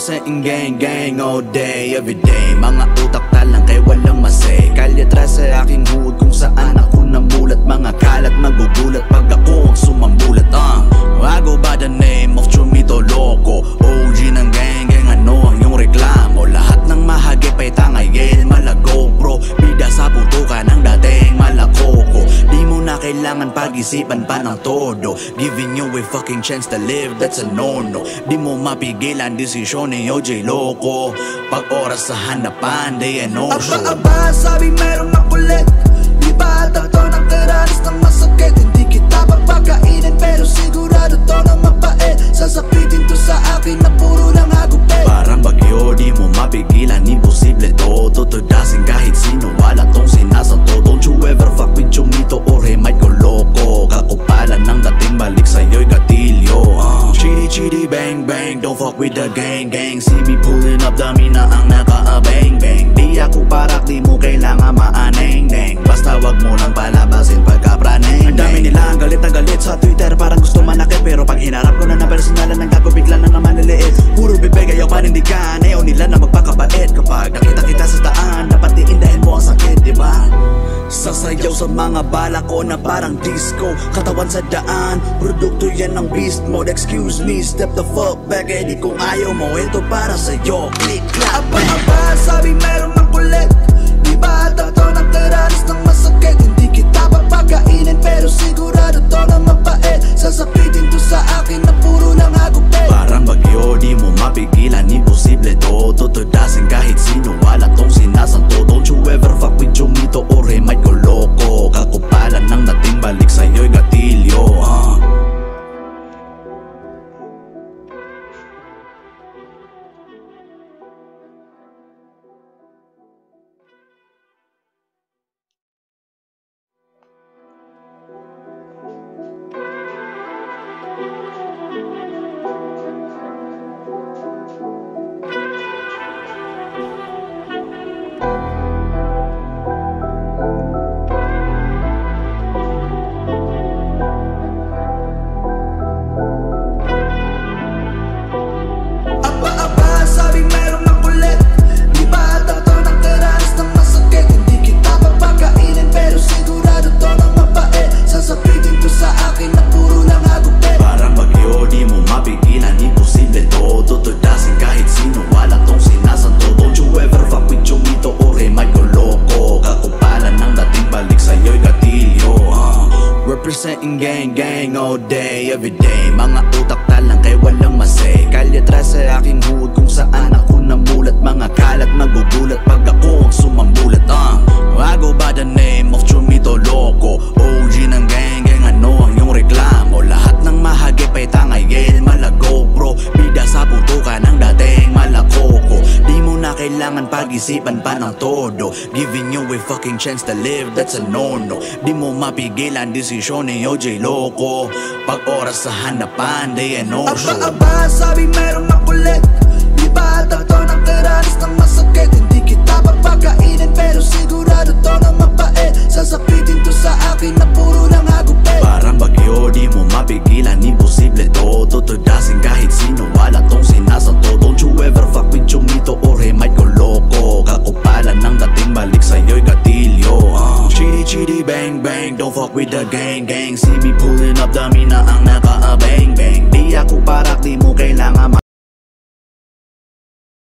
Representing gang gang all day, every day. Mga utak talang kay walang masay. Kalye tres sa aking hood kung saan ako namulat. Mga kalat magugulat pag ako ang sumambulat. I go by the name of Chumito Loco, OG ng gang gang, ano ang iyong reklamo? Lahat ng mahagip ay tangayel, malago bro. Bida sa putukan ng dating malakoko. Di mo na kailangan pag-isipan pa ng todo. Giving you a fucking chance to live, that's a no-no. Di mo mapigilan desisyon ni OJ Loco. Pag oras sa hanapan, day and no show. Aba, sabi merong makulit. Di ba ata to ng karanas ng masakit? Hindi kita papakainin pero sigurado to na mapait. Sasapitin to sa akin na puro lang agupit. Parang bagyo, di mo mapigilan, imposible to. Tutudasin kahit sino, wala tong sinasanto. Don't you ever fuck with Chumito or he might go loco. Kakupalan ng dating balik sa'yo'y gatilyo. Chitty chitty bang bang, don't fuck with the gang gang. See me pulling up, dami na ang naka-bang bang. Di ako parak, di mo kailangan maaneng deng. Basta wag mo lang palabasin pagka-praneng. Ang dami nila ang galit na galit sa Twitter, parang gusto manakit. Pero pag hinarap ko na ng personalan ng gago, bigla na naman niliit. Puro bibig, ayaw panindigan, ayaw nila na magpakabait. Kapag nakita kita sa daan, dapat iindahin mo ang sakit, diba? Sasayaw sa mga bala ko na parang disco. Katawan sa daan, produkto yan ng beast mode. Excuse me, step the fuck back. Eh di kung ayaw mo, ito para sa'yo. Click, clap, bang. Aba, sabi merong makulit. Di ba ata to ng karanas ng masakit? Hindi kita papakainin pero sigurado to na mapait. Sasapitin to sa akin na puro lang agupit. Parang bagyo, di mo mapigilan, imposible to. Tutudasin kahit sino, wala tong sinasanto. Don't you ever fuck with Chumito or he might go loco. Kakupalan ng dating balik sa'yo'y gatilyo. Representing gang gang all day, every day. Mga utak talang kay walang masay. Kalye tres sa aking hood kung saan ako namulat. Mga kalat magugulat pag ako ang sumambulat. I go by the name of Chumito Loco, OG ng gang gang, ano ang iyong reklamo? Lahat ng mahagip ay tangayel, malago bro. Bida sa putukan ng dating malakoko. Di mo na kailangan pag-isipan pa ng todo. Giving you a fucking chance to live, that's a no-no. Di mo mapigilan desisyon ni OJ Loco. Pag oras sa hanapan, day and no show. Aba, sabi merong makulit. Di ba ata to ng karanas ng masakit? Hindi kita papakainin pero sigurado to na mapait. Sasapitin to sa akin na puro lang agupit. Parang bagyo, di mo mapigilan, imposible to. Tutudasin kahit sino, wala tong sinasanto. Don't you ever fuck with Chumito or he might go loco. Kakupalan ng dating balik sa'yo'y gatilyo. Chitty chitty bang bang, don't fuck with the gang gang. See me pulling up, dami na